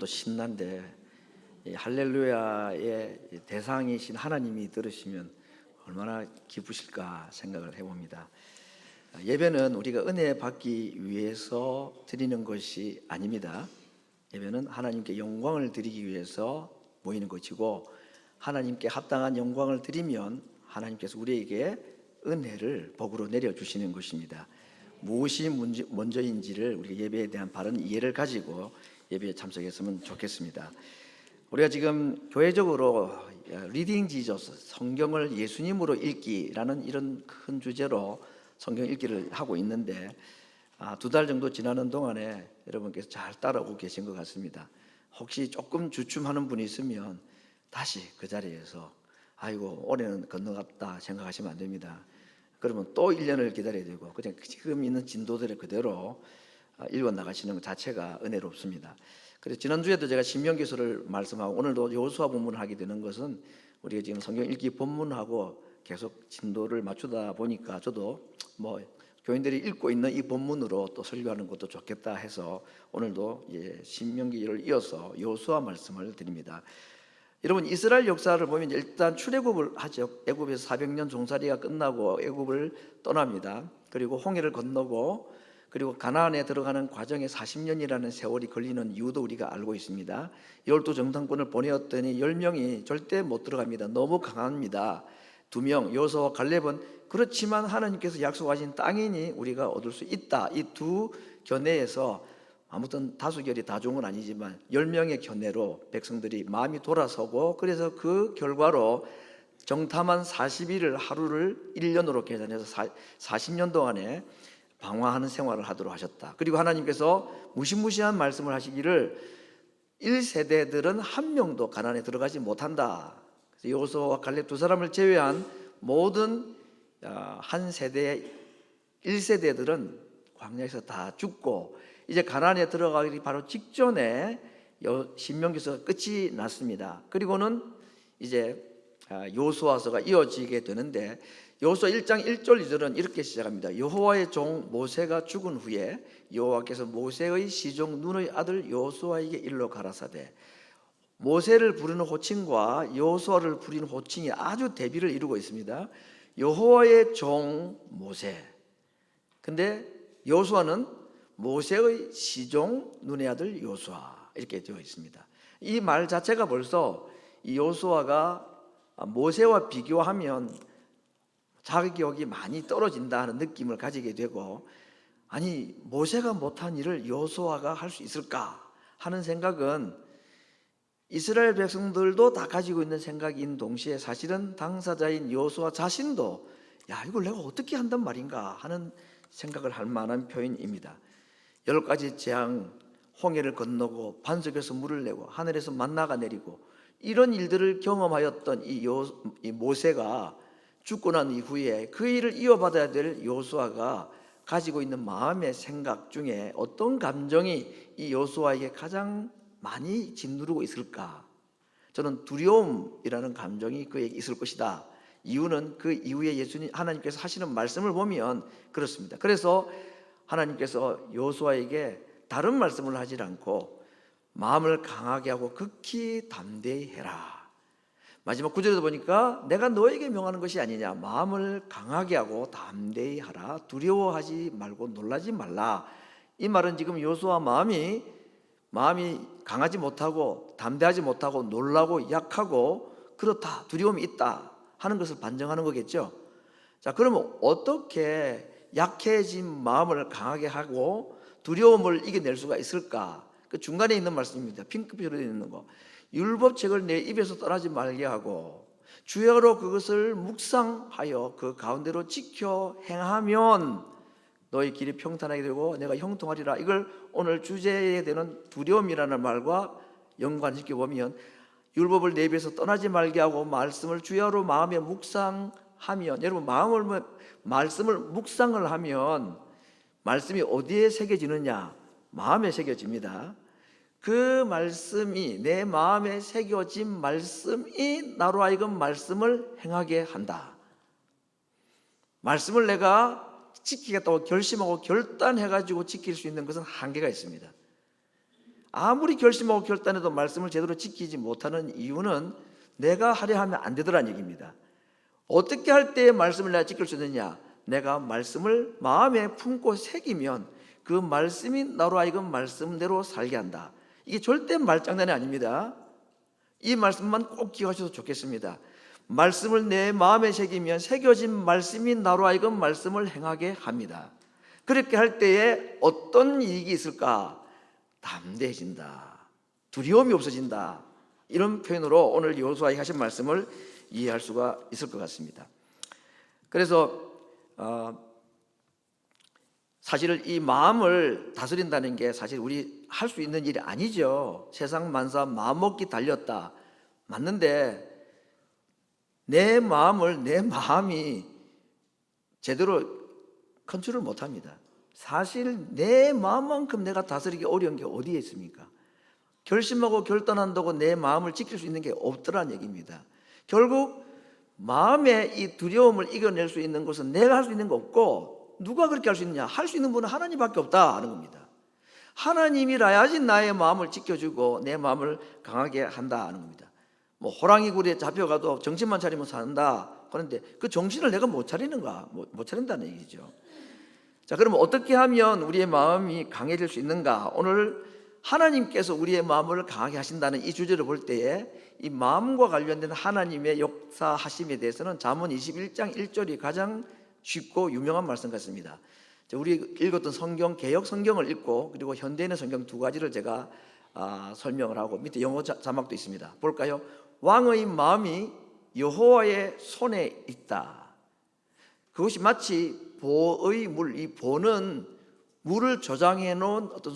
또 신난데 이 할렐루야의 대상이신 하나님이 들으시면 얼마나 기쁘실까 생각을 해봅니다. 예배는 우리가 은혜 받기 위해서 드리는 것이 아닙니다. 예배는 하나님께 영광을 드리기 위해서 모이는 것이고, 하나님께 합당한 영광을 드리면 하나님께서 우리에게 은혜를 복으로 내려주시는 것입니다. 무엇이 먼저인지를 우리가 예배에 대한 바른 이해를 가지고 예배에 참석했으면 좋겠습니다. 우리가 지금 교회적으로 리딩 지저스, 성경을 예수님으로 읽기라는 이런 큰 주제로 성경 읽기를 하고 있는데, 2달 정도 지나는 동안에 여러분께서 잘 따라오고 계신 것 같습니다. 혹시 조금 주춤하는 분이 있으면 다시 그 자리에서 아이고 올해는 건너갔다 생각하시면 안 됩니다. 그러면 또 1년을 기다려야 되고, 그냥 지금 있는 진도대로 그대로 읽어 나가시는 것 자체가 은혜롭습니다. 그래서 지난주에도 제가 신명기서를 말씀하고 오늘도 여호수아 본문을 하게 되는 것은, 우리가 지금 성경 읽기 본문하고 계속 진도를 맞추다 보니까 저도 교인들이 읽고 있는 이 본문으로 또 설교하는 것도 좋겠다 해서 오늘도 신명기를 이어서 여호수아 말씀을 드립니다. 여러분, 이스라엘 역사를 보면 일단 출애굽을 하죠. 애굽에서 400년 종살이가 끝나고 애굽을 떠납니다. 그리고 홍해를 건너고, 그리고 가나안에 들어가는 과정에 40년이라는 세월이 걸리는 이유도 우리가 알고 있습니다. 12 정탐꾼을 보내었더니 10명이 절대 못 들어갑니다. 너무 강합니다. 2명 여호수아와 갈렙은 그렇지만 하나님께서 약속하신 땅이니 우리가 얻을 수 있다. 이 두 견해에서 아무튼 다수결이 다종은 아니지만 10명의 견해로 백성들이 마음이 돌아서고, 그래서 그 결과로 정탐한 40일을 하루를 1년으로 계산해서 40년 동안에 방황하는 생활을 하도록 하셨다. 그리고 하나님께서 무시무시한 말씀을 하시기를 1세대들은 한 명도 가나안에 들어가지 못한다. 여호수아와 갈렙 2사람을 제외한 모든 한 세대의 1세대들은 광야에서 다 죽고, 이제 가나안에 들어가기 바로 직전에 신명기서가 끝이 났습니다. 그리고는 이제 여호수아서가 이어지게 되는데, 여호수아 1장 1절 2절은 이렇게 시작합니다. 여호와의 종 모세가 죽은 후에 여호와께서 모세의 시종 눈의 아들 여호수아에게 일러 가라사대. 모세를 부르는 호칭과 여호수아를 부르는 호칭이 아주 대비를 이루고 있습니다. 여호와의 종 모세, 근데 여호수아는 모세의 시종 눈의 아들 여호수아, 이렇게 되어 있습니다. 이 말 자체가 벌써 이 여호수아가 모세와 비교하면 자격이 많이 떨어진다는 느낌을 가지게 되고, 아니 모세가 못한 일을 여호수아가 할 수 있을까 하는 생각은 이스라엘 백성들도 다 가지고 있는 생각인 동시에, 사실은 당사자인 여호수아 자신도 이걸 내가 어떻게 한단 말인가 하는 생각을 할 만한 표현입니다. 10가지 재앙, 홍해를 건너고 반석에서 물을 내고 하늘에서 만나가 내리고, 이런 일들을 경험하였던 이 모세가 죽고 난 이후에 그 일을 이어받아야 될 여호수아가 가지고 있는 마음의 생각 중에 어떤 감정이 이 여호수아에게 가장 많이 짓누르고 있을까? 저는 두려움이라는 감정이 그에게 있을 것이다. 이유는 그 이후에 하나님께서 하시는 말씀을 보면 그렇습니다. 그래서 하나님께서 여호수아에게 다른 말씀을 하지 않고 마음을 강하게 하고 극히 담대히 해라. 마지막 9절에도 보니까 내가 너에게 명하는 것이 아니냐, 마음을 강하게 하고 담대히 하라, 두려워하지 말고 놀라지 말라. 이 말은 지금 여호수아 마음이 강하지 못하고 담대하지 못하고 놀라고 약하고 그렇다, 두려움이 있다 하는 것을 반증하는 거겠죠. 자, 그러면 어떻게 약해진 마음을 강하게 하고 두려움을 이겨낼 수가 있을까? 그 중간에 있는 말씀입니다. 핑크빛으로 되어 있는 거. 율법책을 내 입에서 떠나지 말게 하고 주야로 그것을 묵상하여 그 가운데로 지켜 행하면 너의 길이 평탄하게 되고 내가 형통하리라. 이걸 오늘 주제에 되는 두려움이라는 말과 연관시켜 보면, 율법을 내 입에서 떠나지 말게 하고 말씀을 주야로 마음에 묵상하면, 여러분 말씀을 묵상을 하면 말씀이 어디에 새겨지느냐? 마음에 새겨집니다. 그 말씀이, 내 마음에 새겨진 말씀이 나로 하여금 말씀을 행하게 한다. 말씀을 내가 지키겠다고 결심하고 결단해가지고 지킬 수 있는 것은 한계가 있습니다. 아무리 결심하고 결단해도 말씀을 제대로 지키지 못하는 이유는 내가 하려 하면 안 되더란 얘기입니다. 어떻게 할 때 말씀을 내가 지킬 수 있느냐? 내가 말씀을 마음에 품고 새기면 그 말씀이 나로 하여금 말씀대로 살게 한다. 이게 절대 말장난이 아닙니다. 이 말씀만 꼭 기억하셔도 좋겠습니다. 말씀을 내 마음에 새기면 새겨진 말씀이 나로 하여금 말씀을 행하게 합니다. 그렇게 할 때에 어떤 이익이 있을까? 담대해진다. 두려움이 없어진다. 이런 표현으로 오늘 여호수아에게 하신 말씀을 이해할 수가 있을 것 같습니다. 그래서 사실 이 마음을 다스린다는 게 사실 우리 할 수 있는 일이 아니죠. 세상 만사 마음먹기 달렸다. 맞는데 내 마음이 제대로 컨트롤 못합니다. 사실 내 마음만큼 내가 다스리기 어려운 게 어디에 있습니까? 결심하고 결단한다고 내 마음을 지킬 수 있는 게 없더란 얘기입니다. 결국 마음의 이 두려움을 이겨낼 수 있는 것은 내가 할 수 있는 거 없고, 누가 그렇게 할 수 있느냐? 할 수 있는 분은 하나님밖에 없다 하는 겁니다. 하나님이라야지 나의 마음을 지켜주고 내 마음을 강하게 한다 하는 겁니다. 뭐 호랑이 굴에 잡혀가도 정신만 차리면 산다. 그런데 그 정신을 내가 못 차리는가? 못 차린다는 얘기죠. 자, 그러면 어떻게 하면 우리의 마음이 강해질 수 있는가? 오늘 하나님께서 우리의 마음을 강하게 하신다는 이 주제를 볼 때에 이 마음과 관련된 하나님의 역사하심에 대해서는 잠언 21장 1절이 가장 쉽고 유명한 말씀 같습니다. 우리 읽었던 성경, 개역 성경을 읽고 그리고 현대인의 성경 두 가지를 제가 설명을 하고 밑에 영어 자막도 있습니다. 볼까요? 왕의 마음이 여호와의 손에 있다. 그것이 마치 보의 물, 이 보는 물을 저장해 놓은 어떤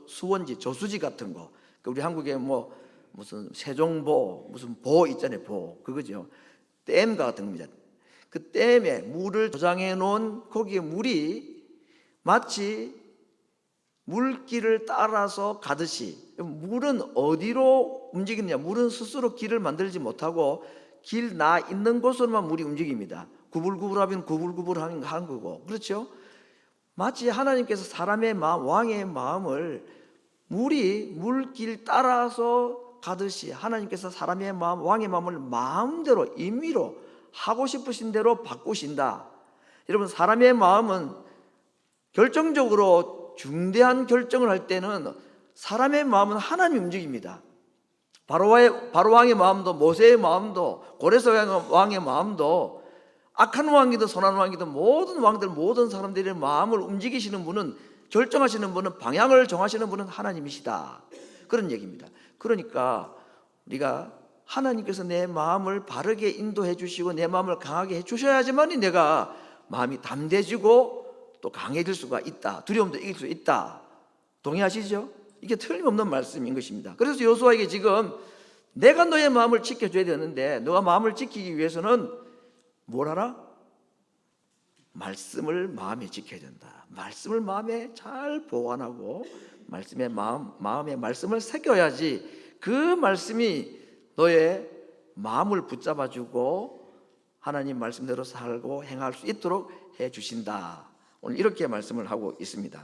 수원지, 저수지 같은 거. 우리 한국에 뭐 무슨 세종보, 무슨 보 있잖아요, 보. 그거죠. 댐 같은 겁니다. 그 댐에 물을 저장해 놓은 거기에 물이 마치 물길을 따라서 가듯이, 물은 어디로 움직이느냐? 물은 스스로 길을 만들지 못하고 길 나 있는 곳으로만 물이 움직입니다. 구불구불하면 구불구불하는 거고, 그렇죠? 마치 하나님께서 사람의 마음, 왕의 마음을 물이 물길 따라서 가듯이 하나님께서 사람의 마음, 왕의 마음을 마음대로 임의로 하고 싶으신 대로 바꾸신다. 여러분, 사람의 마음은 결정적으로 중대한 결정을 할 때는 사람의 마음은 하나님이 움직입니다. 바로 왕의 마음도, 모세의 마음도, 고레스 왕의 마음도, 악한 왕이든 선한 왕이든 모든 왕들, 모든 사람들의 마음을 움직이시는 분은, 결정하시는 분은, 방향을 정하시는 분은 하나님이시다. 그런 얘기입니다. 그러니까 우리가 하나님께서 내 마음을 바르게 인도해 주시고 내 마음을 강하게 해 주셔야지만이 내가 마음이 담대해지고 또 강해질 수가 있다. 두려움도 이길 수 있다. 동의하시죠? 이게 틀림없는 말씀인 것입니다. 그래서 여호수아에게 지금 내가 너의 마음을 지켜줘야 되는데, 너가 마음을 지키기 위해서는 뭘 하라? 말씀을 마음에 지켜야 된다. 말씀을 마음에 잘 보관하고 마음에 말씀을 새겨야지 그 말씀이 너의 마음을 붙잡아주고 하나님 말씀대로 살고 행할 수 있도록 해주신다. 오늘 이렇게 말씀을 하고 있습니다.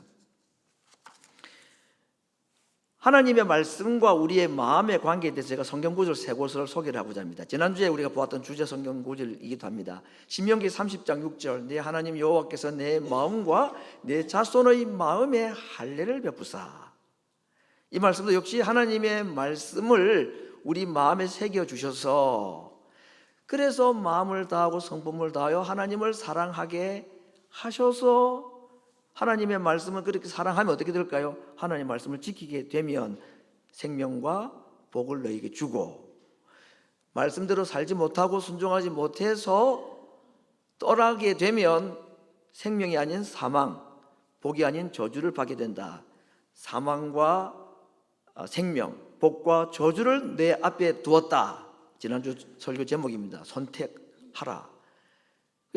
하나님의 말씀과 우리의 마음의 관계에 대해서 제가 성경구절 세 곳을 소개를 하고자 합니다. 지난주에 우리가 보았던 주제 성경구절이기도 합니다. 신명기 30장 6절, 내 하나님 여호와께서 내 마음과 내 자손의 마음에 할례를 베푸사. 이 말씀도 역시 하나님의 말씀을 우리 마음에 새겨주셔서, 그래서 마음을 다하고 성품을 다하여 하나님을 사랑하게 하셔서, 하나님의 말씀을 그렇게 사랑하면 어떻게 될까요? 하나님의 말씀을 지키게 되면 생명과 복을 너에게 주고, 말씀대로 살지 못하고 순종하지 못해서 떠나게 되면 생명이 아닌 사망, 복이 아닌 저주를 받게 된다. 사망과 생명, 복과 저주를 내 앞에 두었다. 지난주 설교 제목입니다. 선택하라.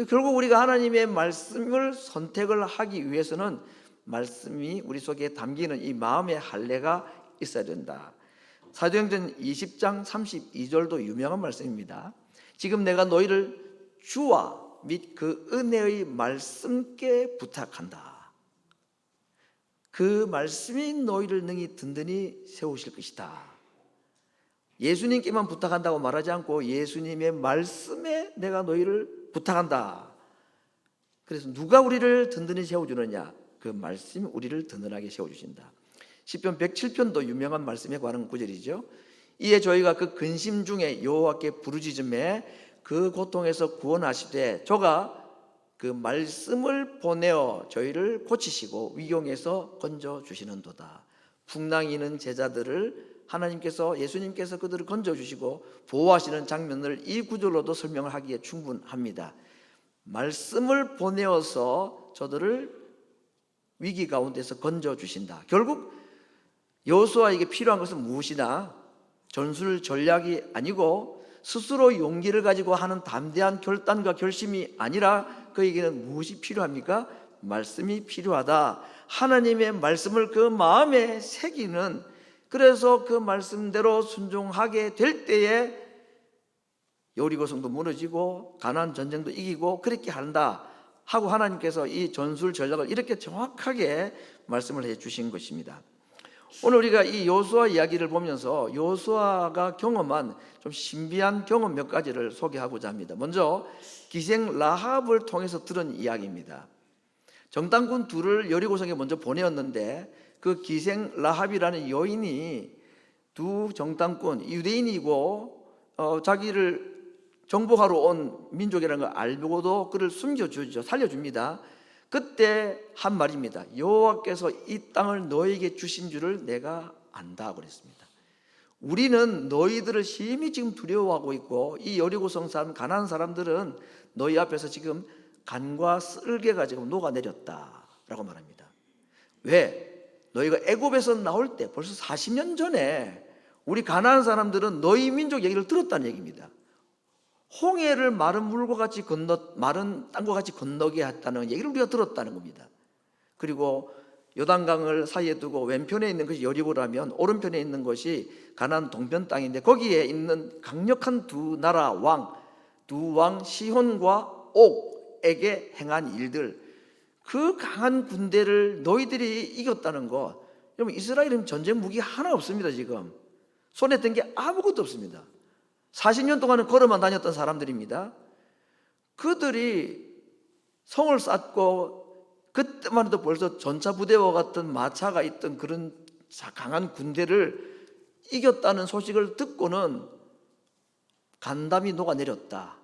결국 우리가 하나님의 말씀을 선택을 하기 위해서는 말씀이 우리 속에 담기는 이 마음의 할례가 있어야 된다. 사도행전 20장 32절도 유명한 말씀입니다. 지금 내가 너희를 주와 및 그 은혜의 말씀께 부탁한다. 그 말씀이 너희를 능히 든든히 세우실 것이다. 예수님께만 부탁한다고 말하지 않고 예수님의 말씀에 내가 너희를 부탁한다. 그래서 누가 우리를 든든히 세워주느냐? 그 말씀이 우리를 든든하게 세워주신다. 시편 107편도 유명한 말씀에 관한 구절이죠. 이에 저희가 그 근심 중에 여호와께 부르짖음에 그 고통에서 구원하시되 저가 그 말씀을 보내어 저희를 고치시고 위경에서 건져주시는도다. 풍랑이 있는 제자들을 하나님께서, 예수님께서 그들을 건져주시고 보호하시는 장면을 이 구절로도 설명을 하기에 충분합니다. 말씀을 보내어서 저들을 위기 가운데서 건져주신다. 결국 여호수아에게 필요한 것은 무엇이나 전술 전략이 아니고 스스로 용기를 가지고 하는 담대한 결단과 결심이 아니라 그에게는 무엇이 필요합니까? 말씀이 필요하다. 하나님의 말씀을 그 마음에 새기는, 그래서 그 말씀대로 순종하게 될 때에 여리고성도 무너지고 가나안 전쟁도 이기고 그렇게 한다 하고 하나님께서 이 전술 전략을 이렇게 정확하게 말씀을 해 주신 것입니다. 오늘 우리가 이 여호수아 이야기를 보면서 여호수아가 경험한 좀 신비한 경험 몇 가지를 소개하고자 합니다. 먼저 기생 라합을 통해서 들은 이야기입니다. 정탐꾼 둘을 여리고성에 먼저 보내었는데 그 기생 라합이라는 여인이 두 정탐꾼, 유대인이고 자기를 정복하러 온 민족이라는 걸 알고도 그를 숨겨주죠. 살려줍니다. 그때 한 말입니다. 여호와께서 이 땅을 너에게 주신 줄을 내가 안다 그랬습니다. 우리는 너희들을 심히 지금 두려워하고 있고 이 여리고성 사람, 가나안 사람들은 너희 앞에서 지금 간과 쓸개가 지금 녹아내렸다라고 말합니다. 왜? 너희가 애굽에서 나올 때 벌써 40년 전에 우리 가나안 사람들은 너희 민족 얘기를 들었다는 얘기입니다. 홍해를 마른 물과 같이 마른 땅과 같이 건너게 했다는 얘기를 우리가 들었다는 겁니다. 그리고 요단강을 사이에 두고 왼편에 있는 것이 여리고라면 오른편에 있는 것이 가나안 동편 땅인데 거기에 있는 강력한 두 나라 왕, 두 왕 시혼과 옥에게 행한 일들, 그 강한 군대를 너희들이 이겼다는 것. 여러분, 이스라엘은 전쟁 무기 하나 없습니다. 지금 손에 든 게 아무것도 없습니다. 40년 동안은 걸어만 다녔던 사람들입니다. 그들이 성을 쌓고 그때만 해도 벌써 전차 부대와 같은 마차가 있던 그런 강한 군대를 이겼다는 소식을 듣고는 간담이 녹아내렸다.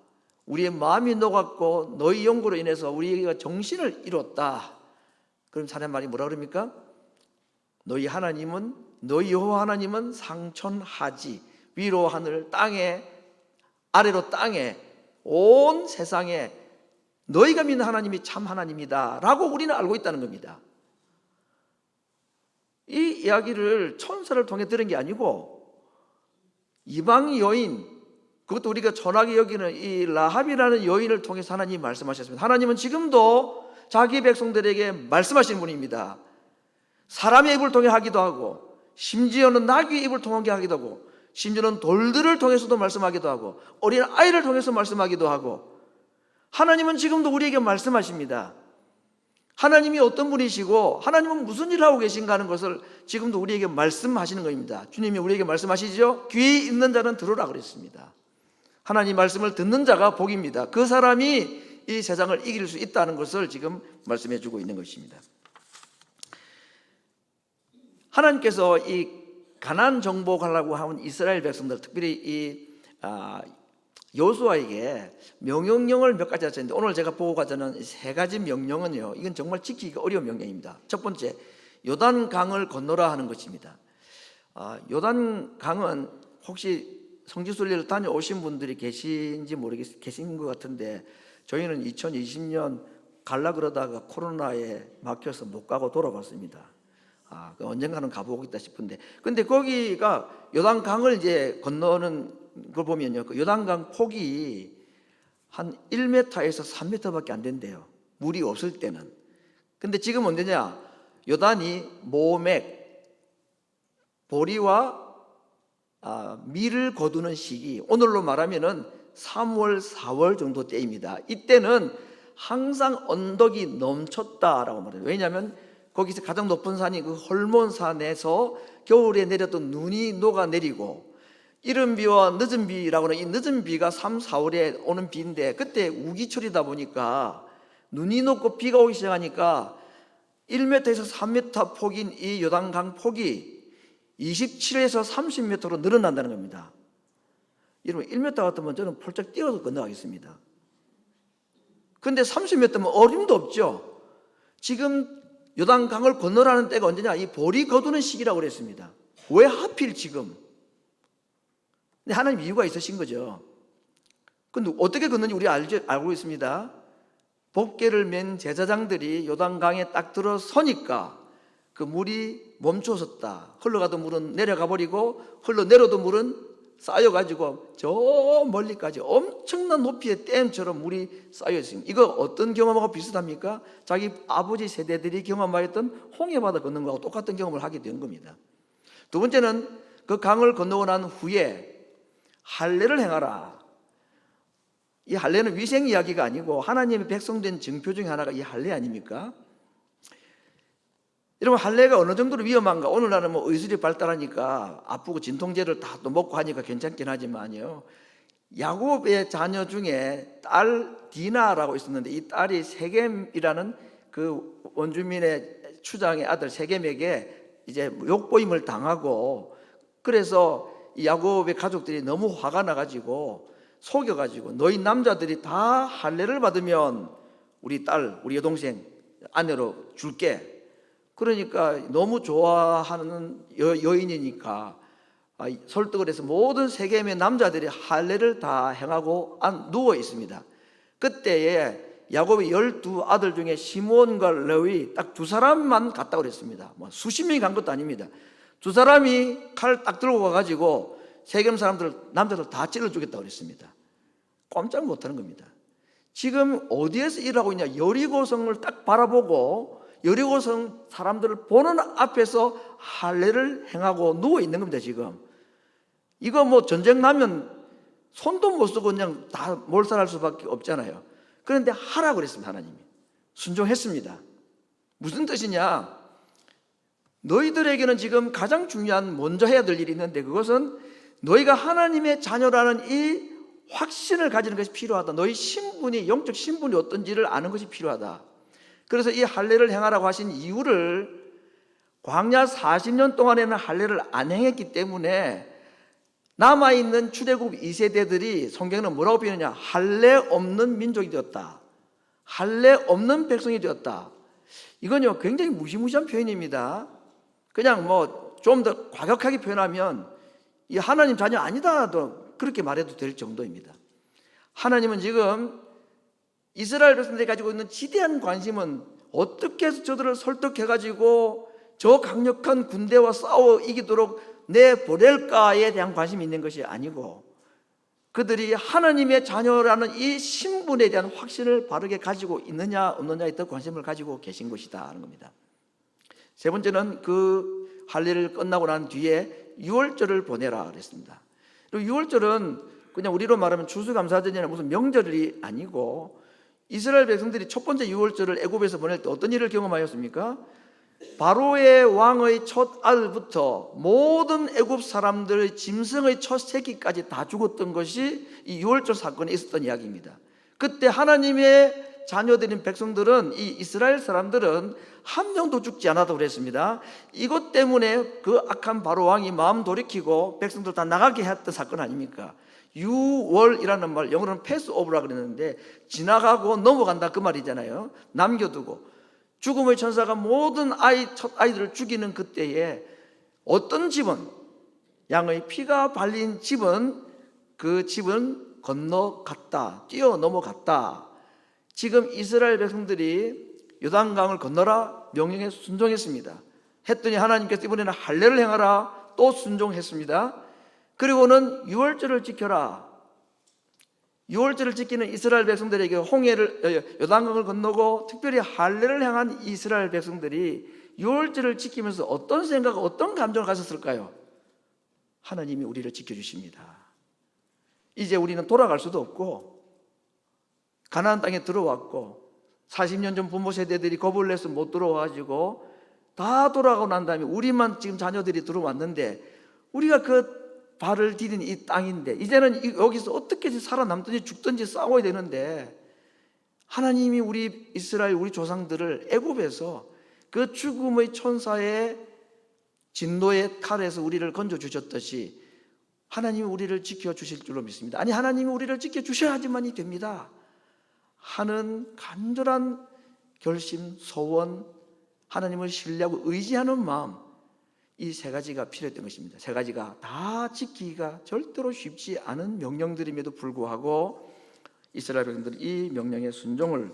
우리의 마음이 녹았고 너희 영구로 인해서 우리가 정신을 잃었다. 그럼 사람 말이 뭐라 그럽니까? 너희 하나님은, 너희 여호와 하나님은 상천하지, 위로 하늘 땅에 아래로 땅에 온 세상에 너희가 믿는 하나님이 참 하나님이다 라고 우리는 알고 있다는 겁니다. 이 이야기를 천사를 통해 들은 게 아니고 이방 여인, 그것도 우리가 천하게 여기는 이 라합이라는 여인을 통해서 하나님이 말씀하셨습니다. 하나님은 지금도 자기 백성들에게 말씀하시는 분입니다. 사람의 입을 통해 하기도 하고 심지어는 나귀의 입을 통해 하기도 하고 심지어는 돌들을 통해서도 말씀하기도 하고 어린 아이를 통해서 말씀하기도 하고 하나님은 지금도 우리에게 말씀하십니다. 하나님이 어떤 분이시고 하나님은 무슨 일을 하고 계신가 하는 것을 지금도 우리에게 말씀하시는 겁니다. 주님이 우리에게 말씀하시죠. 귀 있는 자는 들으라 그랬습니다. 하나님 말씀을 듣는 자가 복입니다. 그 사람이 이 세상을 이길 수 있다는 것을 지금 말씀해 주고 있는 것입니다. 하나님께서 이 가나안 정복하려고 하는 이스라엘 백성들, 특별히 이 여호수아에게 명령을 몇 가지 하셨는데 오늘 제가 보고 가자는 세 가지 명령은요, 이건 정말 지키기가 어려운 명령입니다. 첫 번째, 요단강을 건너라 하는 것입니다. 요단강은 혹시 성지순례를 다녀오신 분들이 계신지 계신 것 같은데 저희는 2020년 갈라 그러다가 코로나에 막혀서 못 가고 돌아왔습니다. 언젠가는 가보겠다 싶은데, 근데 거기가 요단강을 이제 건너는 걸 보면요, 그 요단강 폭이 한 1m에서 3m밖에 안 된대요. 물이 없을 때는. 근데 지금 언제냐? 요단이 모맥, 보리와 밀을 거두는 시기, 오늘로 말하면은 3월, 4월 정도 때입니다. 이때는 항상 언덕이 넘쳤다라고 말해요. 왜냐하면 거기서 가장 높은 산이 그 헐몬산에서 겨울에 내렸던 눈이 녹아내리고, 이른 비와 늦은 비라고 하는 이 늦은 비가 3, 4월에 오는 비인데, 그때 우기철이다 보니까 눈이 녹고 비가 오기 시작하니까 1m에서 3m 폭인 이 요단강 폭이 27에서 30m로 늘어난다는 겁니다. 여러분 1m 같으면 저는 펄쩍 뛰어서 건너가겠습니다. 그런데 30m면 어림도 없죠. 지금 요단강을 건너라는 때가 언제냐? 이 볼이 거두는 시기라고 그랬습니다. 왜 하필 지금? 근데 하나님 이유가 있으신 거죠. 근데 어떻게 건너는지 우리 알고 있습니다. 복개를 맨 제사장들이 요단강에 딱 들어서니까 그 물이 멈춰섰다. 흘러가던 물은 내려가 버리고 흘러내려도 물은 쌓여가지고 저 멀리까지 엄청난 높이의 댐처럼 물이 쌓여 있습니다. 이거 어떤 경험하고 비슷합니까? 자기 아버지 세대들이 경험하였던 홍해바다 건넌 거하고 똑같은 경험을 하게 된 겁니다. 두 번째는 그 강을 건너고 난 후에 할례를 행하라. 이 할례는 위생 이야기가 아니고 하나님의 백성된 증표 중에 하나가 이 할례 아닙니까? 여러분 할례가 어느 정도로 위험한가? 오늘날은 뭐 의술이 발달하니까 아프고 진통제를 다 또 먹고 하니까 괜찮긴 하지만요, 야곱의 자녀 중에 딸 디나라고 있었는데 이 딸이 세겜이라는 그 원주민의 추장의 아들 세겜에게 이제 욕보임을 당하고, 그래서 이 야곱의 가족들이 너무 화가 나가지고 속여가지고 너희 남자들이 다 할례를 받으면 우리 딸, 우리 여동생 아내로 줄게. 그러니까 너무 좋아하는 여인이니까 설득을 해서 모든 세겜의 남자들이 할례를 다 행하고 누워 있습니다. 그때에 야곱의 12아들 중에 시므온과 레위 딱 두 사람만 갔다고 그랬습니다. 뭐 수십 명이 간 것도 아닙니다. 두 사람이 칼 딱 들고 가가지고 세겜 사람들, 남자들 다 찔러 죽였다고 그랬습니다. 꼼짝 못하는 겁니다. 지금 어디에서 일하고 있냐? 여리고성을 딱 바라보고 여리고성 사람들을 보는 앞에서 할례를 행하고 누워 있는 겁니다. 지금 이거 뭐 전쟁 나면 손도 못 쓰고 그냥 다 몰살할 수밖에 없잖아요. 그런데 하라고 그랬습니다. 하나님이 순종했습니다. 무슨 뜻이냐? 너희들에게는 지금 가장 중요한 먼저 해야 될 일이 있는데, 그것은 너희가 하나님의 자녀라는 이 확신을 가지는 것이 필요하다. 너희 신분이, 영적 신분이 어떤지를 아는 것이 필요하다. 그래서 이 할례를 행하라고 하신 이유를, 광야 40년 동안에는 할례를 안 행했기 때문에 남아있는 출애굽 2세대들이 성경은 뭐라고 표현하냐? 할례 없는 민족이 되었다. 할례 없는 백성이 되었다. 이건요 굉장히 무시무시한 표현입니다. 그냥 뭐 좀 더 과격하게 표현하면 이 하나님 자녀 아니다도 그렇게 말해도 될 정도입니다. 하나님은 지금 이스라엘 백성들이 가지고 있는 지대한 관심은 어떻게 해서 저들을 설득해가지고 저 강력한 군대와 싸워 이기도록 내보낼까에 대한 관심이 있는 것이 아니고, 그들이 하나님의 자녀라는 이 신분에 대한 확신을 바르게 가지고 있느냐 없느냐에 더 관심을 가지고 계신 것이다 하는 겁니다. 세 번째는 그 할례를 끝나고 난 뒤에 유월절을 보내라 그랬습니다. 그리고 유월절은 그냥 우리로 말하면 추수감사절이나 무슨 명절이 아니고, 이스라엘 백성들이 첫 번째 유월절을 애굽에서 보낼 때 어떤 일을 경험하였습니까? 바로의 왕의 첫 아들부터 모든 애굽 사람들의 짐승의 첫 새끼까지 다 죽었던 것이 이 유월절 사건에 있었던 이야기입니다. 그때 하나님의 자녀들인 백성들은, 이 이스라엘 사람들은 한 명도 죽지 않았다고 그랬습니다. 이것 때문에 그 악한 바로 왕이 마음 돌이키고 백성들 다 나가게 했던 사건 아닙니까? 유월이라는 말, 영어로는 패스오버라고 그랬는데 지나가고 넘어간다 그 말이잖아요. 남겨두고. 죽음의 천사가 모든 첫 아이들을 죽이는 그때에 어떤 집은, 양의 피가 발린 집은, 그 집은 건너갔다, 뛰어넘어갔다. 지금 이스라엘 백성들이 요단강을 건너라 명령에 순종했습니다. 했더니 하나님께서 이번에는 할례를 행하라 또 순종했습니다. 그리고는 유월절을 지켜라. 유월절을 지키는 이스라엘 백성들에게 요단강을 건너고 특별히 할례를 행한 이스라엘 백성들이 유월절을 지키면서 어떤 생각, 어떤 감정을 가졌을까요? 하나님이 우리를 지켜주십니다. 이제 우리는 돌아갈 수도 없고 가나안 땅에 들어왔고 40년 전 부모 세대들이 겁을 내서 못 들어와가지고 다 돌아가고 난 다음에 우리만 지금 자녀들이 들어왔는데 우리가 그 발을 디딘 이 땅인데 이제는 여기서 어떻게 살아남든지 죽든지 싸워야 되는데 하나님이 우리 이스라엘 우리 조상들을 애굽에서 그 죽음의 천사의 진노의 칼에서 우리를 건져 주셨듯이 하나님이 우리를 지켜주실 줄로 믿습니다. 아니 하나님이 우리를 지켜주셔야지만이 됩니다 하는 간절한 결심, 소원, 하나님을 신뢰하고 의지하는 마음, 이 세 가지가 필요했던 것입니다. 세 가지가 다 지키기가 절대로 쉽지 않은 명령들임에도 불구하고 이스라엘 백성들은 이 명령에 순종을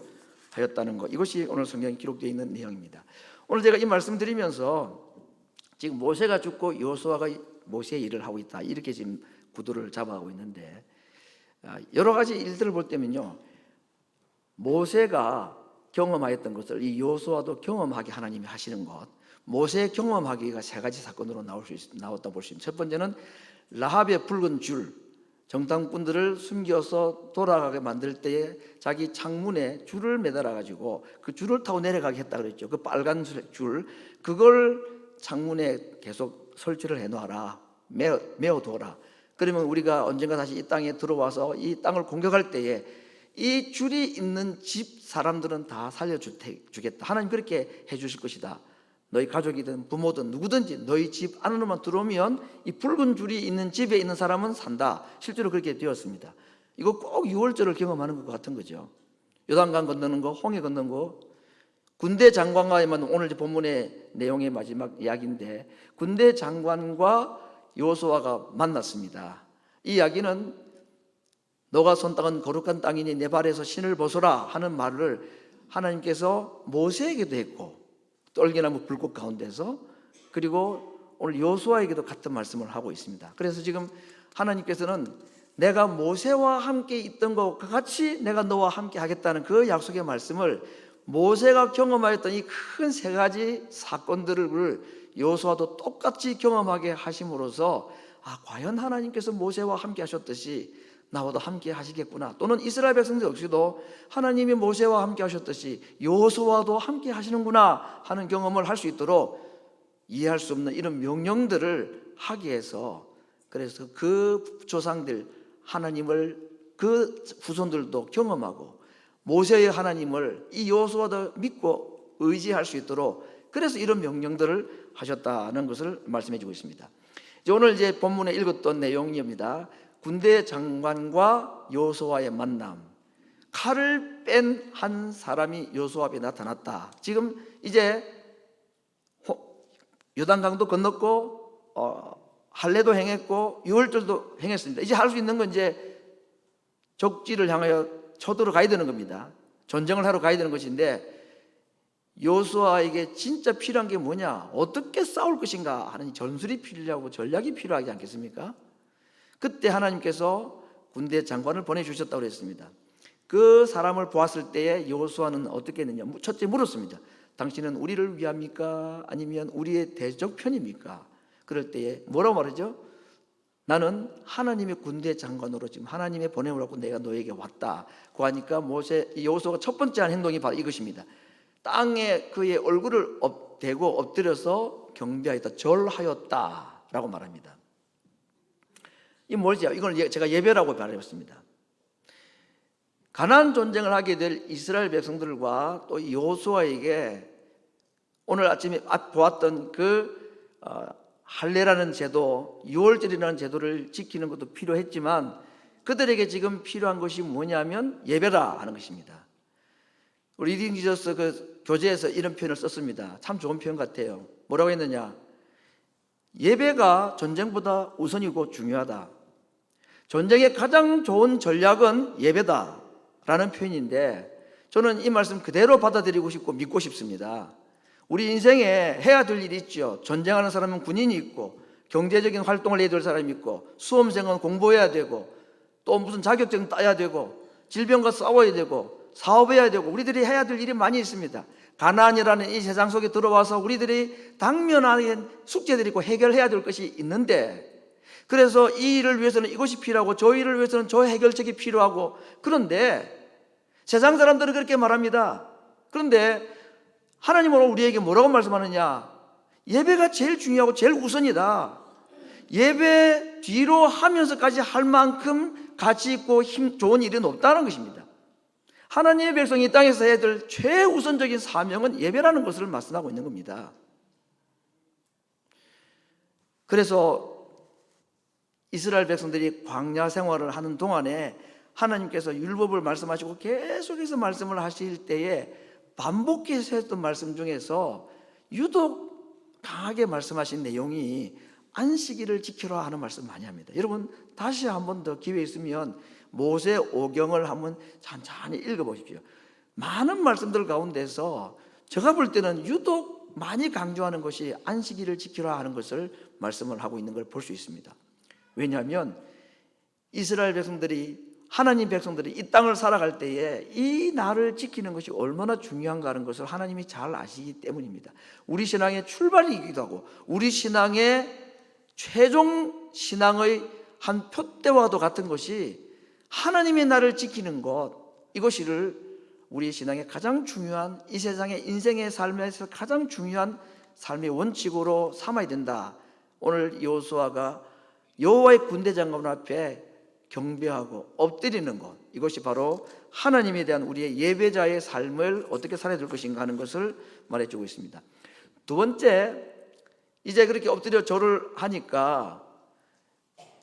하였다는 것, 이것이 오늘 성경에 기록되어 있는 내용입니다. 오늘 제가 이 말씀 드리면서 지금 모세가 죽고 여호수아가 모세의 일을 하고 있다, 이렇게 지금 구도를 잡아가고 있는데 여러 가지 일들을 볼 때면요, 모세가 경험하였던 것을 이 여호수아도 경험하게 하나님이 하시는 것, 모세의 경험하기가 세 가지 사건으로 나왔다 볼 수 있습니다. 첫 번째는 라합의 붉은 줄, 정탐꾼들을 숨겨서 돌아가게 만들 때에 자기 창문에 줄을 매달아 가지고 그 줄을 타고 내려가게 했다 그랬죠. 그 빨간 줄, 그걸 창문에 계속 설치를 해놓아라, 메어둬라. 그러면 우리가 언젠가 다시 이 땅에 들어와서 이 땅을 공격할 때에 이 줄이 있는 집 사람들은 다 살려주겠다, 하나님 그렇게 해주실 것이다. 너희 가족이든 부모든 누구든지 너희 집 안으로만 들어오면 이 붉은 줄이 있는 집에 있는 사람은 산다. 실제로 그렇게 되었습니다. 이거 꼭 6월절을 경험하는 것 같은 거죠. 요단강 건너는 거, 홍해 건너는 거, 군대 장관과만, 오늘 본문의 내용의 마지막 이야기인데 군대 장관과 여호수아가 만났습니다. 이 이야기는 너가 선 땅은 거룩한 땅이니 내 발에서 신을 벗어라 하는 말을 하나님께서 모세에게도 했고 떨기나무 불꽃 가운데서, 그리고 오늘 여호수아에게도 같은 말씀을 하고 있습니다. 그래서 지금 하나님께서는 내가 모세와 함께 있던 것과 같이 내가 너와 함께 하겠다는 그 약속의 말씀을 모세가 경험하였던 이 큰 세 가지 사건들을 여호수아도 똑같이 경험하게 하심으로써 과연 하나님께서 모세와 함께 하셨듯이 나와도 함께 하시겠구나, 또는 이스라엘 백성들 역시도 하나님이 모세와 함께 하셨듯이 여호수아도 함께 하시는구나 하는 경험을 할 수 있도록 이해할 수 없는 이런 명령들을 하기 위해서, 그래서 그 조상들 하나님을 그 후손들도 경험하고 모세의 하나님을 이 여호수아도 믿고 의지할 수 있도록, 그래서 이런 명령들을 하셨다는 것을 말씀해 주고 있습니다. 오늘 이제 본문에 읽었던 내용입니다. 군대 장관과 여호수아의 만남, 칼을 뺀 한 사람이 여호수아 앞에 나타났다. 지금 이제 요단강도 건넜고 할례도 행했고 유월절도 행했습니다. 이제 할 수 있는 건 이제 적지를 향하여 쳐들어가야 되는 겁니다. 전쟁을 하러 가야 되는 것인데 여호수아에게 진짜 필요한 게 뭐냐, 어떻게 싸울 것인가 하는 전술이 필요하고 전략이 필요하지 않겠습니까? 그때 하나님께서 군대 장관을 보내주셨다고 했습니다. 그 사람을 보았을 때에 여호수아는 어떻게 했느냐, 첫째 물었습니다. 당신은 우리를 위합니까? 아니면 우리의 대적 편입니까? 그럴 때에 뭐라고 말하죠? 나는 하나님의 군대 장관으로 지금 하나님의 보내오라고 내가 너에게 왔다. 그 하니까 여호수아가 첫 번째 한 행동이 바로 이것입니다. 땅에 그의 얼굴을 대고 엎드려서 경배하였다, 절하였다 라고 말합니다. 이 뭐지? 이걸 제가 예배라고 말해봤습니다. 가나안 전쟁을 하게 될 이스라엘 백성들과 또 여호수아에게 오늘 아침에 보았던 그 할례라는 제도, 유월절이라는 제도를 지키는 것도 필요했지만 그들에게 지금 필요한 것이 뭐냐면 예배라 하는 것입니다. 우리 리딩 지저스 그 교재에서 이런 표현을 썼습니다. 참 좋은 표현 같아요. 뭐라고 했느냐? 예배가 전쟁보다 우선이고 중요하다. 전쟁의 가장 좋은 전략은 예배다 라는 표현인데, 저는 이 말씀 그대로 받아들이고 싶고 믿고 싶습니다. 우리 인생에 해야 될 일이 있죠. 전쟁하는 사람은 군인이 있고, 경제적인 활동을 해야 될 사람이 있고, 수험생은 공부해야 되고, 또 무슨 자격증 따야 되고, 질병과 싸워야 되고, 사업해야 되고, 우리들이 해야 될 일이 많이 있습니다. 가나안이라는 이 세상 속에 들어와서 우리들이 당면한 숙제들이 있고 해결해야 될 것이 있는데, 그래서 이 일을 위해서는 이것이 필요하고 저 일을 위해서는 저 해결책이 필요하고, 그런데 세상 사람들은 그렇게 말합니다. 그런데 하나님은 우리에게 뭐라고 말씀하느냐? 예배가 제일 중요하고 제일 우선이다. 예배 뒤로 하면서까지 할 만큼 가치 있고 힘 좋은 일은 없다는 것입니다. 하나님의 백성이 이 땅에서 해야 될 최우선적인 사명은 예배라는 것을 말씀하고 있는 겁니다. 그래서 이스라엘 백성들이 광야 생활을 하는 동안에 하나님께서 율법을 말씀하시고 계속해서 말씀을 하실 때에 반복해서 했던 말씀 중에서 유독 강하게 말씀하신 내용이 안식일을 지키라 하는 말씀 많이 합니다. 여러분 다시 한 번 더 기회 있으면 모세 오경을 한번 천천히 읽어보십시오. 많은 말씀들 가운데서 제가 볼 때는 유독 많이 강조하는 것이 안식일을 지키라 하는 것을 말씀을 하고 있는 걸 볼 수 있습니다. 왜냐하면 이스라엘 백성들이 하나님 백성들이 이 땅을 살아갈 때에 이 날을 지키는 것이 얼마나 중요한가 하는 것을 하나님이 잘 아시기 때문입니다. 우리 신앙의 출발이기도 하고 우리 신앙의 최종 신앙의 한 표대와도 같은 것이 하나님의 날을 지키는 것, 이것을 우리 신앙의 가장 중요한 이 세상의 인생의 삶에서 가장 중요한 삶의 원칙으로 삼아야 된다. 오늘 여호수아가 여호와의 군대 장관 앞에 경배하고 엎드리는 것, 이것이 바로 하나님에 대한 우리의 예배자의 삶을 어떻게 살아야 될 것인가 하는 것을 말해주고 있습니다. 두 번째, 이제 그렇게 엎드려 절을 하니까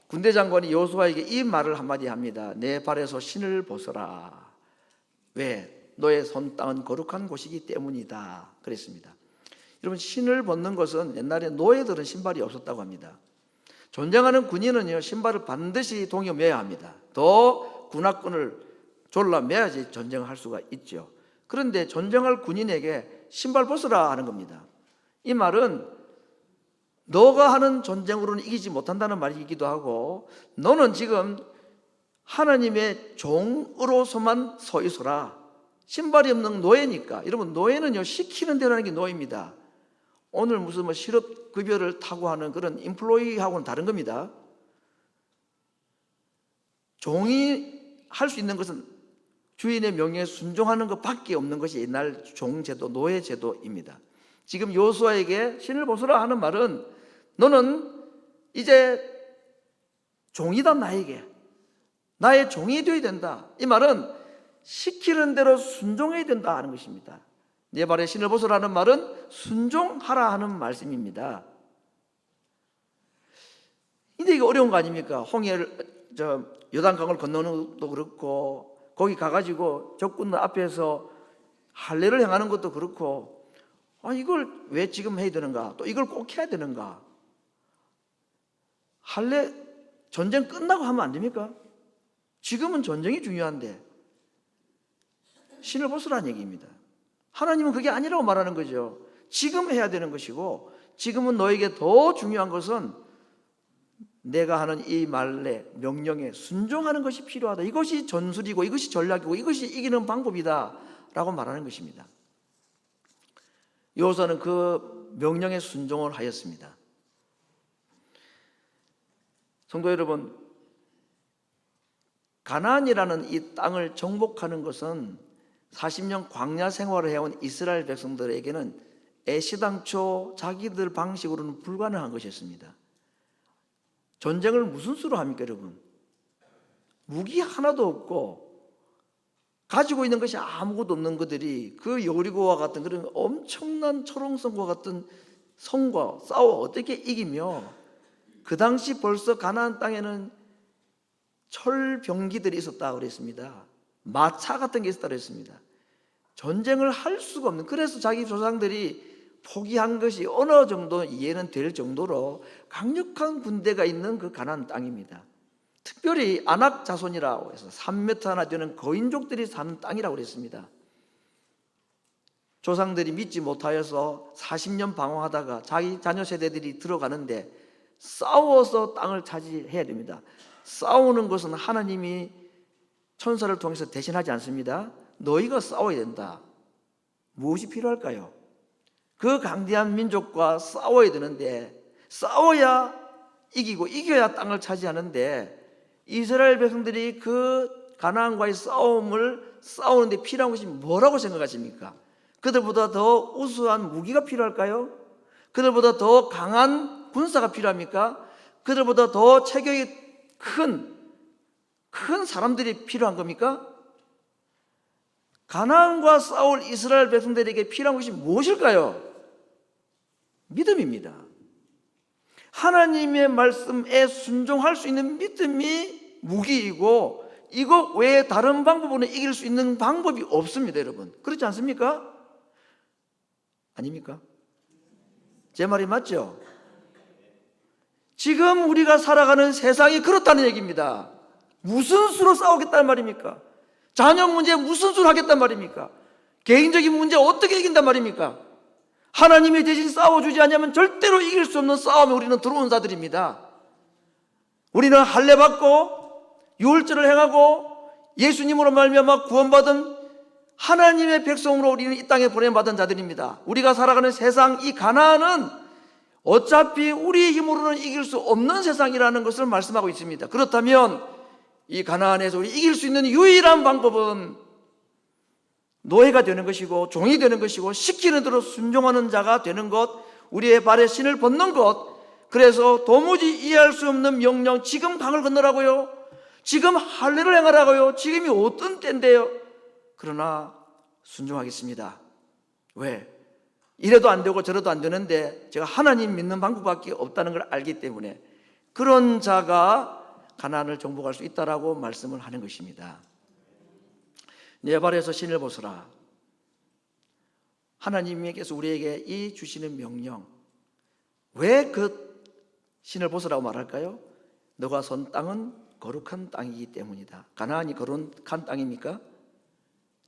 군대 장관이 여호수아에게 이 말을 한마디 합니다. 내 발에서 신을 벗어라. 왜? 너의 손 땅은 거룩한 곳이기 때문이다. 그랬습니다. 여러분 신을 벗는 것은 옛날에 노예들은 신발이 없었다고 합니다. 전쟁하는 군인은요 신발을 반드시 동여매야 합니다. 더 군화끈을 졸라매야지 전쟁을 할 수가 있죠. 그런데 전쟁할 군인에게 신발 벗으라 하는 겁니다. 이 말은 너가 하는 전쟁으로는 이기지 못한다는 말이기도 하고 너는 지금 하나님의 종으로서만 서 있어라. 신발이 없는 노예니까. 여러분 노예는요 시키는 대로 하는 게 노예입니다. 오늘 무슨 뭐 실업급여를 타고 하는 그런 인플로이하고는 다른 겁니다. 종이 할 수 있는 것은 주인의 명령에 순종하는 것밖에 없는 것이 옛날 종제도, 노예제도입니다. 지금 여호수아에게 신을 벗으라 하는 말은 너는 이제 종이다. 나에게 나의 종이 되어야 된다. 이 말은 시키는 대로 순종해야 된다 하는 것입니다. 내 발에 신을 벗으라는 말은 순종하라 하는 말씀입니다. 근데 이게 어려운 거 아닙니까? 요단강을 건너는 것도 그렇고 거기 가가지고 적군 앞에서 할례를 행하는 것도 그렇고 이걸 왜 지금 해야 되는가? 또 이걸 꼭 해야 되는가? 할례 전쟁 끝나고 하면 안 됩니까? 지금은 전쟁이 중요한데 신을 벗으라는 얘기입니다. 하나님은 그게 아니라고 말하는 거죠. 지금 해야 되는 것이고 지금은 너에게 더 중요한 것은 내가 하는 이 말에 명령에 순종하는 것이 필요하다. 이것이 전술이고 이것이 전략이고 이것이 이기는 방법이다 라고 말하는 것입니다. 여호수아는 그 명령에 순종을 하였습니다. 성도 여러분, 가나안이라는 이 땅을 정복하는 것은 40년 광야 생활을 해온 이스라엘 백성들에게는 애시당초 자기들 방식으로는 불가능한 것이었습니다. 전쟁을 무슨 수로 합니까 여러분? 무기 하나도 없고 가지고 있는 것이 아무것도 없는 것들이 그 여리고와 같은 그런 엄청난 초롱성과 같은 성과 싸워 어떻게 이기며 그 당시 벌써 가나안 땅에는 철병기들이 있었다고 그랬습니다. 마차 같은 게 있었다고 그랬습니다. 전쟁을 할 수가 없는, 그래서 자기 조상들이 포기한 것이 어느 정도 이해는 될 정도로 강력한 군대가 있는 그 가나안 땅입니다. 특별히 아낙 자손이라고 해서 3m나 되는 거인족들이 사는 땅이라고 그랬습니다. 조상들이 믿지 못하여서 40년 방황하다가 자기 자녀 세대들이 들어가는데 싸워서 땅을 차지해야 됩니다. 싸우는 것은 하나님이 천사를 통해서 대신하지 않습니다. 너희가 싸워야 된다. 무엇이 필요할까요? 그 강대한 민족과 싸워야 되는데 싸워야 이기고 이겨야 땅을 차지하는데 이스라엘 백성들이 그 가나안과의 싸우는데 필요한 것이 뭐라고 생각하십니까? 그들보다 더 우수한 무기가 필요할까요? 그들보다 더 강한 군사가 필요합니까? 그들보다 더 체격이 큰 사람들이 필요한 겁니까? 가나안과 싸울 이스라엘 백성들에게 필요한 것이 무엇일까요? 믿음입니다. 하나님의 말씀에 순종할 수 있는 믿음이 무기이고, 이것 외에 다른 방법으로 이길 수 있는 방법이 없습니다, 여러분. 그렇지 않습니까? 아닙니까? 제 말이 맞죠? 지금 우리가 살아가는 세상이 그렇다는 얘기입니다. 무슨 수로 싸우겠다는 말입니까? 자녀 문제 무슨 수로 하겠단 말입니까? 개인적인 문제 어떻게 이긴단 말입니까? 하나님이 대신 싸워주지 않으면 절대로 이길 수 없는 싸움에 우리는 들어온 자들입니다. 우리는 할례 받고 유월절을 행하고 예수님으로 말미암아 구원받은 하나님의 백성으로 우리는 이 땅에 보내받은 자들입니다. 우리가 살아가는 세상, 이 가나안은 어차피 우리의 힘으로는 이길 수 없는 세상이라는 것을 말씀하고 있습니다. 그렇다면 이 가나안에서 우리 이길 수 있는 유일한 방법은 노예가 되는 것이고 종이 되는 것이고 시키는 대로 순종하는 자가 되는 것, 우리의 발에 신을 벗는 것. 그래서 도무지 이해할 수 없는 명령, 지금 강을 건너라고요? 지금 할례를 행하라고요? 지금이 어떤 때인데요? 그러나 순종하겠습니다. 왜? 이래도 안 되고 저래도 안 되는데 제가 하나님 믿는 방법밖에 없다는 걸 알기 때문에 그런 자가 가나안을 정복할 수 있다라고 말씀을 하는 것입니다. 내 발에서 신을 벗으라. 하나님께서 우리에게 이 주시는 명령, 왜 그 신을 벗으라고 말할까요? 너가 선 땅은 거룩한 땅이기 때문이다. 가나안이 거룩한 땅입니까?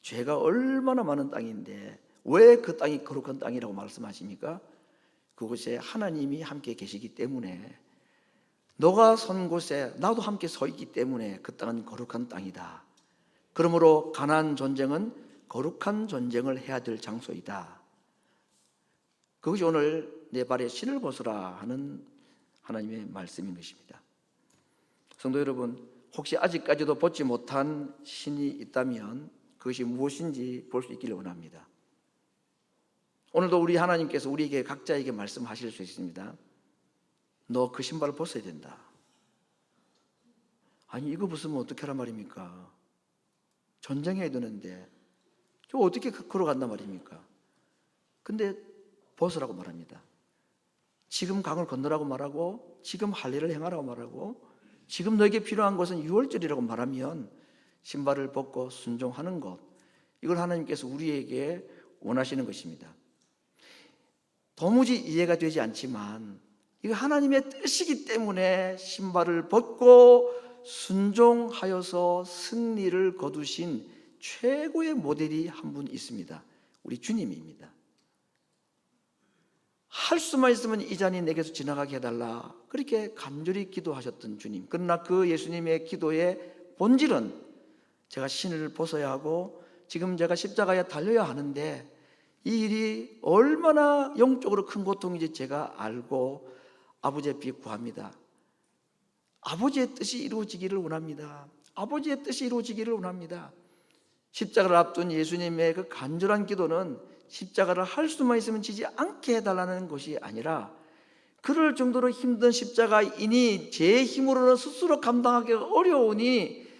죄가 얼마나 많은 땅인데 왜 그 땅이 거룩한 땅이라고 말씀하십니까? 그곳에 하나님이 함께 계시기 때문에, 너가 선 곳에 나도 함께 서 있기 때문에 그 땅은 거룩한 땅이다. 그러므로 가나안 전쟁은 거룩한 전쟁을 해야 될 장소이다. 그것이 오늘 내 발에 신을 벗으라 하는 하나님의 말씀인 것입니다. 성도 여러분, 혹시 아직까지도 벗지 못한 신이 있다면 그것이 무엇인지 볼 수 있기를 원합니다. 오늘도 우리 하나님께서 우리에게 각자에게 말씀하실 수 있습니다. 너 그 신발을 벗어야 된다. 아니, 이거 벗으면 어떻게 하란 말입니까? 전쟁해야 되는데 저 어떻게 걸어간단 말입니까? 근데 벗으라고 말합니다. 지금 강을 건너라고 말하고, 지금 할례를 행하라고 말하고, 지금 너에게 필요한 것은 유월절이라고 말하면 신발을 벗고 순종하는 것, 이걸 하나님께서 우리에게 원하시는 것입니다. 도무지 이해가 되지 않지만 이거 하나님의 뜻이기 때문에 신발을 벗고 순종하여서 승리를 거두신 최고의 모델이 한 분 있습니다. 우리 주님입니다. 할 수만 있으면 이 잔이 내게서 지나가게 해달라, 그렇게 간절히 기도하셨던 주님. 그러나 그 예수님의 기도의 본질은 제가 신을 벗어야 하고 지금 제가 십자가에 달려야 하는데 이 일이 얼마나 영적으로 큰 고통인지 제가 알고 아버지 앞에 구합니다. 아버지의 뜻이 이루어지기를 원합니다. 아버지의 뜻이 이루어지기를 원합니다. 십자가를 앞둔 예수님의 그 간절한 기도는 십자가를 할 수만 있으면 지지 않게 해달라는 것이 아니라, 그럴 정도로 힘든 십자가이니 제 힘으로는 스스로 감당하기 어려우니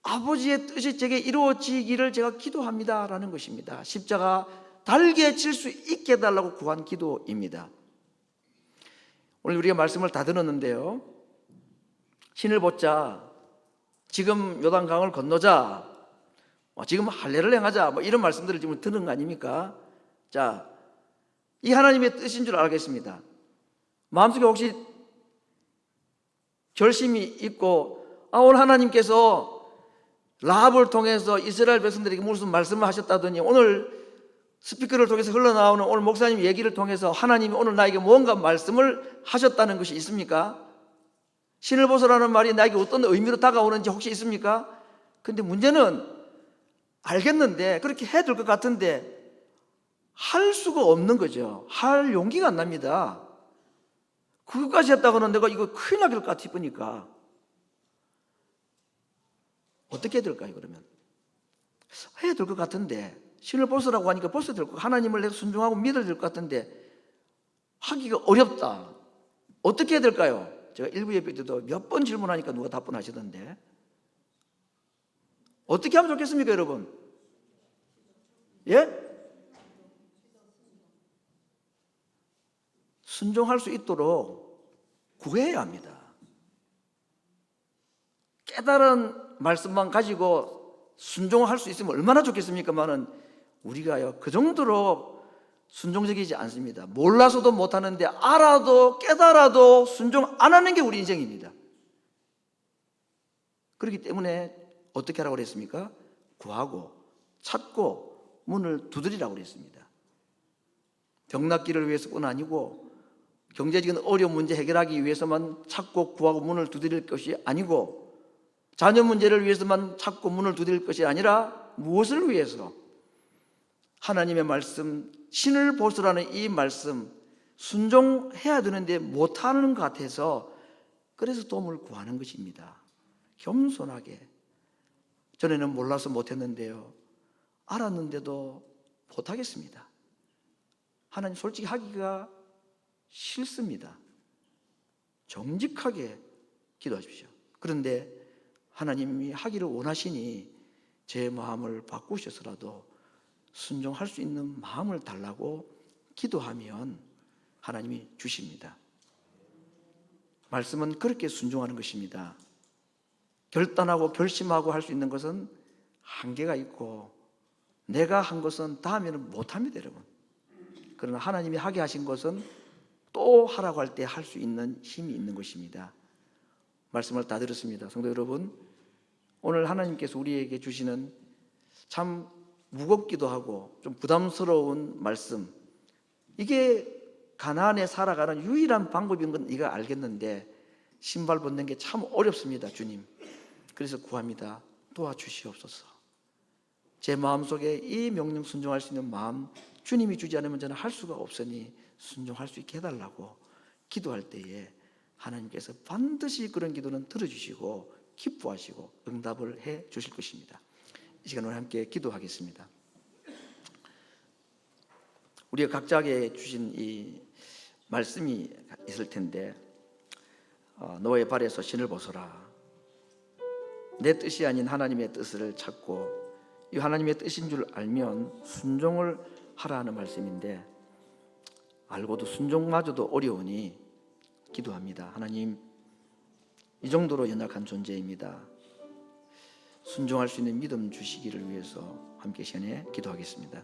아버지의 뜻이 제게 이루어지기를 제가 기도합니다라는 것입니다. 십자가 달게 칠 수 있게 해달라고 구한 기도입니다. 오늘 우리가 말씀을 다 들었는데요, 신을 벗자, 지금 요단강을 건너자, 지금 할례를 행하자, 이런 말씀들을 지금 듣는 거 아닙니까? 자, 이 하나님의 뜻인 줄 알겠습니다. 마음속에 혹시 결심이 있고, 오늘 하나님께서 라합을 통해서 이스라엘 백성들에게 무슨 말씀을 하셨다더니 오늘 스피커를 통해서 흘러나오는 오늘 목사님 얘기를 통해서 하나님이 오늘 나에게 뭔가 말씀을 하셨다는 것이 있습니까? 신을 벗으라는 말이 나에게 어떤 의미로 다가오는지 혹시 있습니까? 근데 문제는 알겠는데, 그렇게 해야 될 것 같은데 할 수가 없는 거죠. 할 용기가 안 납니다. 그것까지 했다고는 내가 이거 큰일 나길 것 같으니까 어떻게 해야 될까요? 그러면 해야 될 것 같은데, 신을 벗으라고 하니까 벗어야 될 것, 하나님을 내가 순종하고 믿어야 될 것 같은데 하기가 어렵다. 어떻게 해야 될까요? 제가 일부 예배 때도 몇 번 질문하니까 누가 답변하시던데, 어떻게 하면 좋겠습니까, 여러분? 예? 순종할 수 있도록 구해야 합니다. 깨달은 말씀만 가지고 순종할 수 있으면 얼마나 좋겠습니까만은 우리가요 그 정도로 순종적이지 않습니다. 몰라서도 못하는데 알아도 깨달아도 순종 안 하는 게 우리 인생입니다. 그렇기 때문에 어떻게 하라고 그랬습니까? 구하고 찾고 문을 두드리라고 그랬습니다. 병낫기를 위해서뿐 아니고 경제적인 어려운 문제 해결하기 위해서만 찾고 구하고 문을 두드릴 것이 아니고 자녀 문제를 위해서만 찾고 문을 두드릴 것이 아니라 무엇을 위해서? 하나님의 말씀, 신을 보수라는 이 말씀 순종해야 되는데 못하는 것 같아서 그래서 도움을 구하는 것입니다. 겸손하게. 전에는 몰라서 못했는데요, 알았는데도 못하겠습니다. 하나님 솔직히 하기가 싫습니다. 정직하게 기도하십시오. 그런데 하나님이 하기를 원하시니 제 마음을 바꾸셔서라도 순종할 수 있는 마음을 달라고 기도하면 하나님이 주십니다. 말씀은 그렇게 순종하는 것입니다. 결단하고 결심하고 할 수 있는 것은 한계가 있고 내가 한 것은 다음에는 못합니다, 여러분. 그러나 하나님이 하게 하신 것은 또 하라고 할 때 할 수 있는 힘이 있는 것입니다. 말씀을 다 들었습니다. 성도 여러분, 오늘 하나님께서 우리에게 주시는 참 무겁기도 하고 좀 부담스러운 말씀, 이게 가나안에 살아가는 유일한 방법인 건 네가 알겠는데 신발 벗는 게 참 어렵습니다, 주님. 그래서 구합니다. 도와주시옵소서. 제 마음속에 이 명령 순종할 수 있는 마음 주님이 주지 않으면 저는 할 수가 없으니 순종할 수 있게 해달라고 기도할 때에 하나님께서 반드시 그런 기도는 들어주시고 기뻐하시고 응답을 해 주실 것입니다. 이 시간 오늘 함께 기도하겠습니다. 우리가 각자에게 주신 이 말씀이 있을 텐데, 너의 발에서 신을 벗어라. 내 뜻이 아닌 하나님의 뜻을 찾고 이 하나님의 뜻인 줄 알면 순종을 하라는 말씀인데, 알고도 순종마저도 어려우니 기도합니다. 하나님, 이 정도로 연약한 존재입니다. 순종할 수 있는 믿음 주시기를 위해서 함께 시간에 기도하겠습니다.